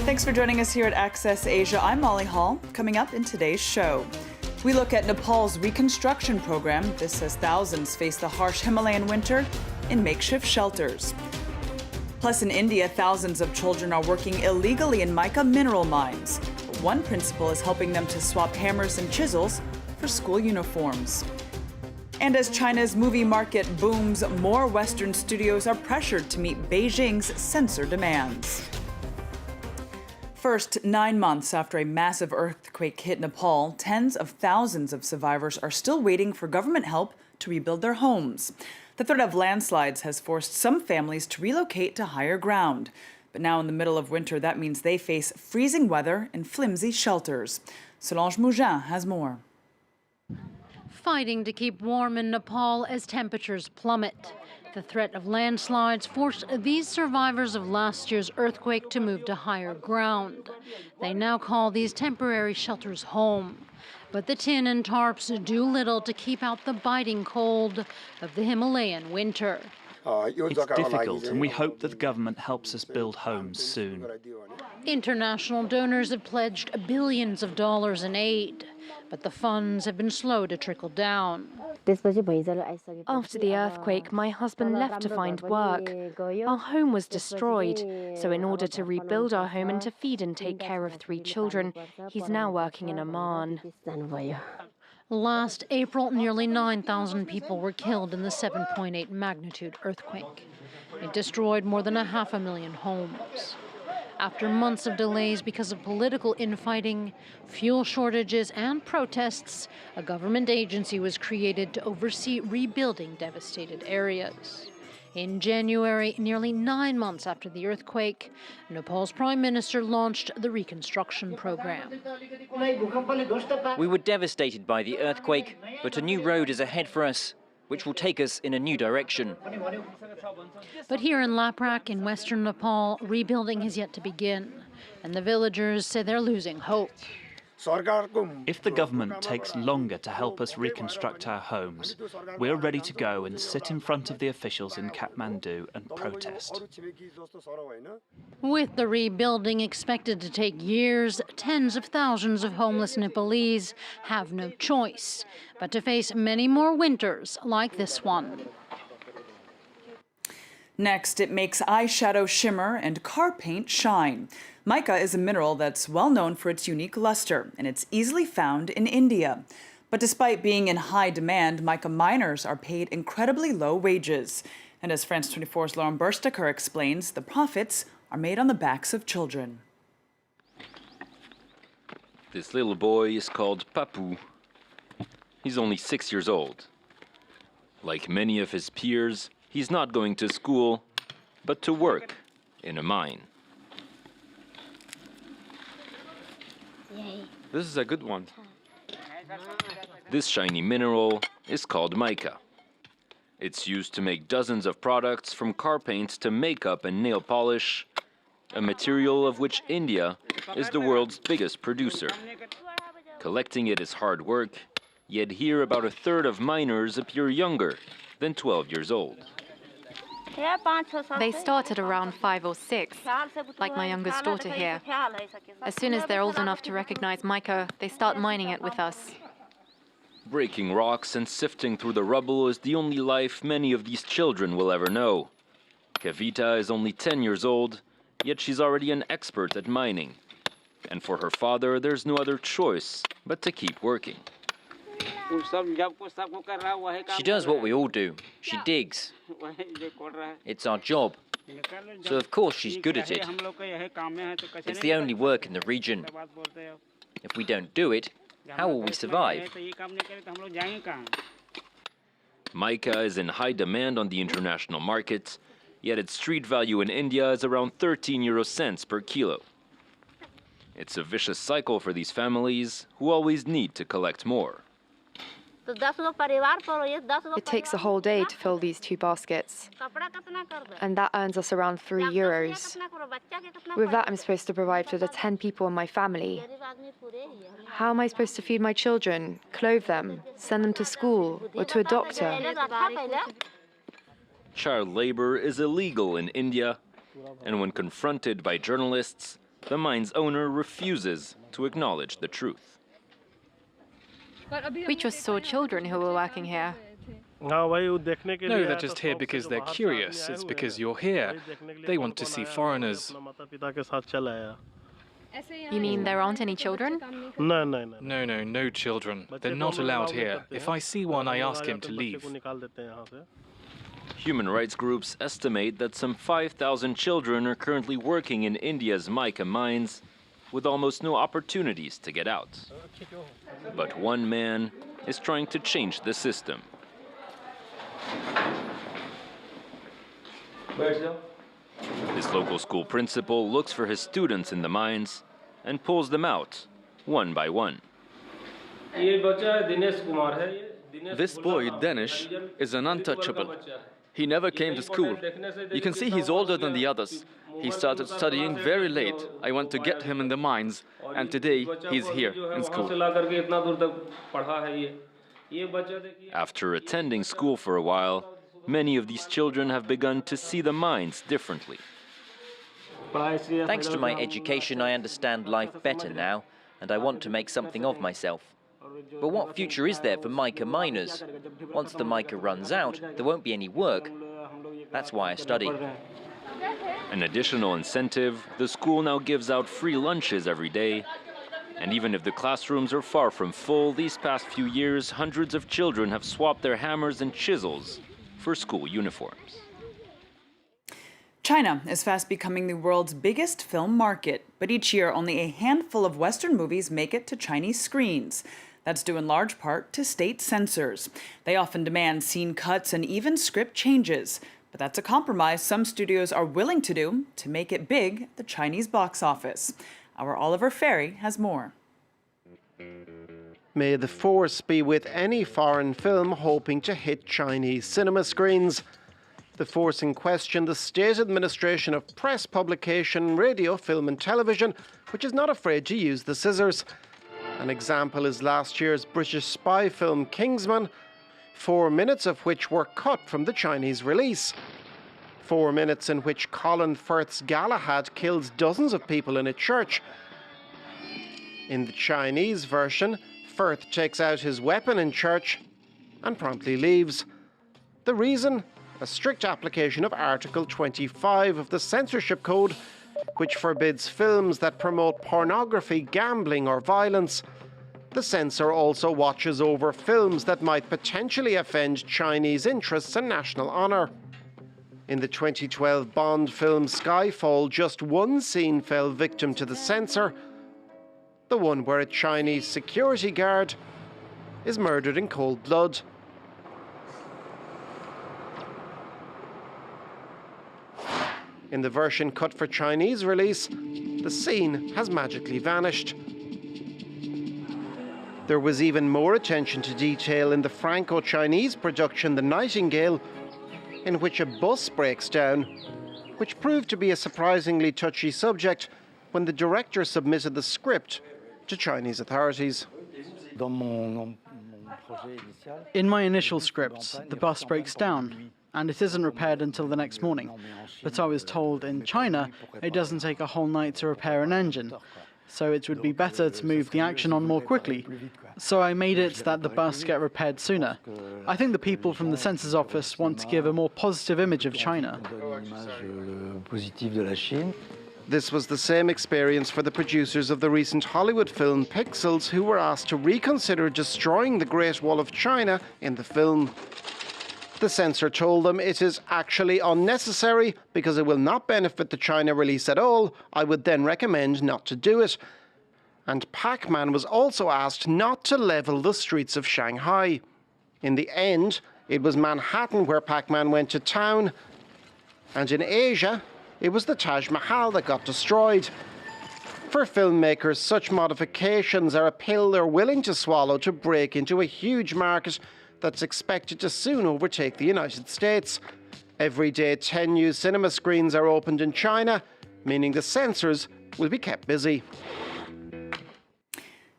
Thanks for joining us here at Access Asia. I'm Molly Hall. Coming up in today's show, we look at Nepal's reconstruction program. This as thousands face the harsh Himalayan winter in makeshift shelters. Plus, in India, thousands of children are working illegally in mica mineral mines. One principal is helping them to swap hammers and chisels for school uniforms. And as China's movie market booms, more Western studios are pressured to meet Beijing's censor demands. First, 9 months after a massive earthquake hit Nepal, tens of thousands of survivors are still waiting for government help to rebuild their homes. The threat of landslides has forced some families to relocate to higher ground. But now in the middle of winter, that means they face freezing weather in flimsy shelters. Solange Mougin has more. Fighting to keep warm in Nepal as temperatures plummet. The threat of landslides forced these survivors of last year's earthquake to move to higher ground. They now call these temporary shelters home. But the tin and tarps do little to keep out the biting cold of the Himalayan winter. It's difficult, and we hope that the government helps us build homes soon. International donors have pledged billions of dollars in aid, but the funds have been slow to trickle down. After the earthquake, my husband left to find work. Our home was destroyed, so in order to rebuild our home and to feed and take care of 3 children, he's now working in Oman. Last April, nearly 9,000 people were killed in the 7.8 magnitude earthquake. It destroyed more than 500,000 homes. After months of delays because of political infighting, fuel shortages, and protests, a government agency was created to oversee rebuilding devastated areas. In January, nearly 9 months after the earthquake, Nepal's prime minister launched the reconstruction program. We were devastated by the earthquake, but a new road is ahead for us, which will take us in a new direction. But here in Laprak, in western Nepal, rebuilding has yet to begin, and the villagers say they're losing hope. If the government takes longer to help us reconstruct our homes, we're ready to go and sit in front of the officials in Kathmandu and protest. With the rebuilding expected to take years, tens of thousands of homeless Nepalese have no choice but to face many more winters like this one. Next, it makes eyeshadow shimmer and car paint shine. Mica is a mineral that's well known for its unique luster, and it's easily found in India. But despite being in high demand, mica miners are paid incredibly low wages. And as France 24's Lauren Burstaker explains, the profits are made on the backs of children. This little boy is called Papu. He's only 6 years old. Like many of his peers, he's not going to school, but to work in a mine. This is a good one. This shiny mineral is called mica. It's used to make dozens of products from car paint to makeup and nail polish, a material of which India is the world's biggest producer. Collecting it is hard work, yet here about a third of miners appear younger than 12 years old. They start at around 5 or 6, like my youngest daughter here. As soon as they're old enough to recognize mica, they start mining it with us. Breaking rocks and sifting through the rubble is the only life many of these children will ever know. Kavita is only 10 years old, yet she's already an expert at mining. And for her father, there's no other choice but to keep working. She does what we all do. She digs. It's our job. So of course she's good at it. It's the only work in the region. If we don't do it, how will we survive? Mica is in high demand on the international market, yet its street value in India is around 13 euro cents per kilo. It's a vicious cycle for these families who always need to collect more. It takes a whole day to fill these 2 baskets, and that earns us around 3 euros. With that, I'm supposed to provide for the 10 people in my family. How am I supposed to feed my children, clothe them, send them to school or to a doctor? Child labor is illegal in India, And when confronted by journalists, the mine's owner refuses to acknowledge the truth. We just saw children who were working here. No, they're just here because they're curious. It's because you're here. They want to see foreigners. You mean there aren't any children? No children. They're not allowed here. If I see one, I ask him to leave. Human rights groups estimate that some 5,000 children are currently working in India's mica mines with almost no opportunities to get out. But one man is trying to change the system. This local school principal looks for his students in the mines and pulls them out one by one. This boy, Danish, is an untouchable. He never came to school. You can see he's older than the others. He started studying very late. I went to get him in the mines, and today he's here in school. After attending school for a while, many of these children have begun to see the mines differently. Thanks to my education, I understand life better now, and I want to make something of myself. But what future is there for mica miners? Once the mica runs out, there won't be any work. That's why I study. An additional incentive, the school now gives out free lunches every day. And even if the classrooms are far from full, these past few years, hundreds of children have swapped their hammers and chisels for school uniforms. China is fast becoming the world's biggest film market, but each year only a handful of Western movies make it to Chinese screens. That's due in large part to state censors. They often demand scene cuts and even script changes. But that's a compromise some studios are willing to do to make it big at the Chinese box office. Our Oliver Ferry has more. May the force be with any foreign film hoping to hit Chinese cinema screens. The force in question, the State Administration of Press, Publication, Radio, Film and Television, which is not afraid to use the scissors. An example is last year's British spy film Kingsman, 4 minutes of which were cut from the Chinese release. 4 minutes in which Colin Firth's Galahad kills dozens of people in a church. In the Chinese version, Firth takes out his weapon in church and promptly leaves. The reason? A strict application of Article 25 of the Censorship Code, which forbids films that promote pornography, gambling or violence. The censor also watches over films that might potentially offend Chinese interests and national honour. In the 2012 Bond film Skyfall, just one scene fell victim to the censor, the one where a Chinese security guard is murdered in cold blood. In the version cut for Chinese release, the scene has magically vanished. There was even more attention to detail in the Franco-Chinese production The Nightingale, in which a bus breaks down, which proved to be a surprisingly touchy subject when the director submitted the script to Chinese authorities. In my initial script, the bus breaks down, and it isn't repaired until the next morning. But I was told in China it doesn't take a whole night to repair an engine, so it would be better to move the action on more quickly. So I made it that the bus get repaired sooner. I think the people from the censor's office want to give a more positive image of China. This was the same experience for the producers of the recent Hollywood film Pixels, who were asked to reconsider destroying the Great Wall of China in the film. The censor told them it is actually unnecessary because it will not benefit the China release at all. I would then recommend not to do it. And Pac-Man was also asked not to level the streets of Shanghai. In the end, it was Manhattan where Pac-Man went to town. And in Asia, it was the Taj Mahal that got destroyed. For filmmakers, such modifications are a pill they're willing to swallow to break into a huge market that's expected to soon overtake the United States. Every day, 10 new cinema screens are opened in China, meaning the censors will be kept busy.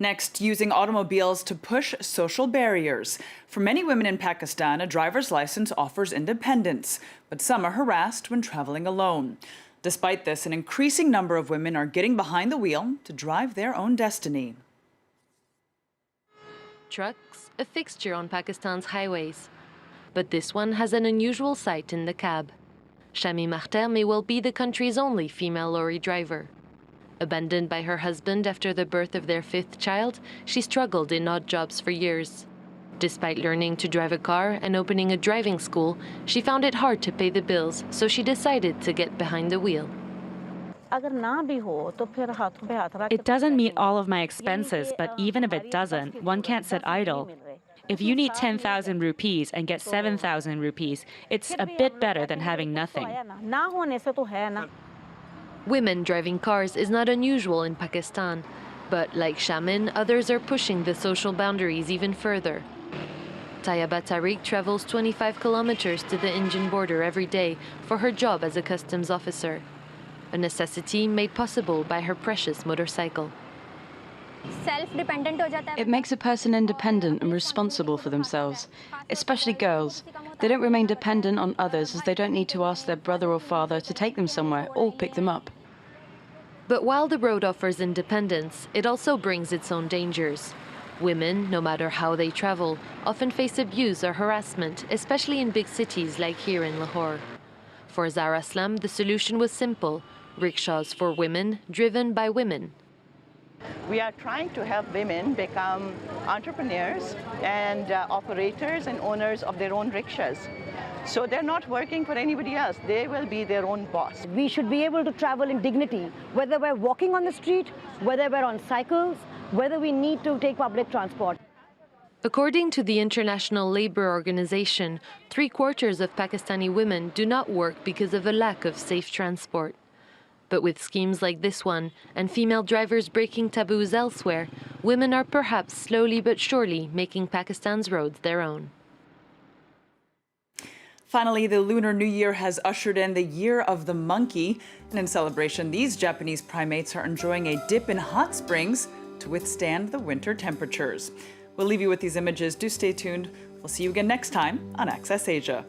Next, using automobiles to push social barriers. For many women in Pakistan, a driver's license offers independence, but some are harassed when traveling alone. Despite this, an increasing number of women are getting behind the wheel to drive their own destiny. Trucks, a fixture on Pakistan's highways. But this one has an unusual sight in the cab. Shami Makhtar may well be the country's only female lorry driver. Abandoned by her husband after the birth of their 5th child, she struggled in odd jobs for years. Despite learning to drive a car and opening a driving school, she found it hard to pay the bills, so she decided to get behind the wheel. It doesn't meet all of my expenses, but even if it doesn't, one can't sit idle. If you need 10,000 rupees and get 7,000 rupees, it's a bit better than having nothing. Women driving cars is not unusual in Pakistan, but like Shamin, others are pushing the social boundaries even further. Tayyaba Tariq travels 25 kilometers to the Indian border every day for her job as a customs officer, a necessity made possible by her precious motorcycle. It makes a person independent and responsible for themselves, especially girls. They don't remain dependent on others as they don't need to ask their brother or father to take them somewhere or pick them up. But while the road offers independence, it also brings its own dangers. Women, no matter how they travel, often face abuse or harassment, especially in big cities like here in Lahore. For Zara Aslam, the solution was simple: rickshaws for women, driven by women. We are trying to help women become entrepreneurs and operators and owners of their own rickshaws. So they're not working for anybody else. They will be their own boss. We should be able to travel in dignity, whether we're walking on the street, whether we're on cycles, whether we need to take public transport. According to the International Labour Organization, 3/4 of Pakistani women do not work because of a lack of safe transport. But with schemes like this one, and female drivers breaking taboos elsewhere, women are perhaps slowly but surely making Pakistan's roads their own. Finally, the Lunar New Year has ushered in the Year of the Monkey. And in celebration, these Japanese primates are enjoying a dip in hot springs to withstand the winter temperatures. We'll leave you with these images. Do stay tuned. We'll see you again next time on Access Asia.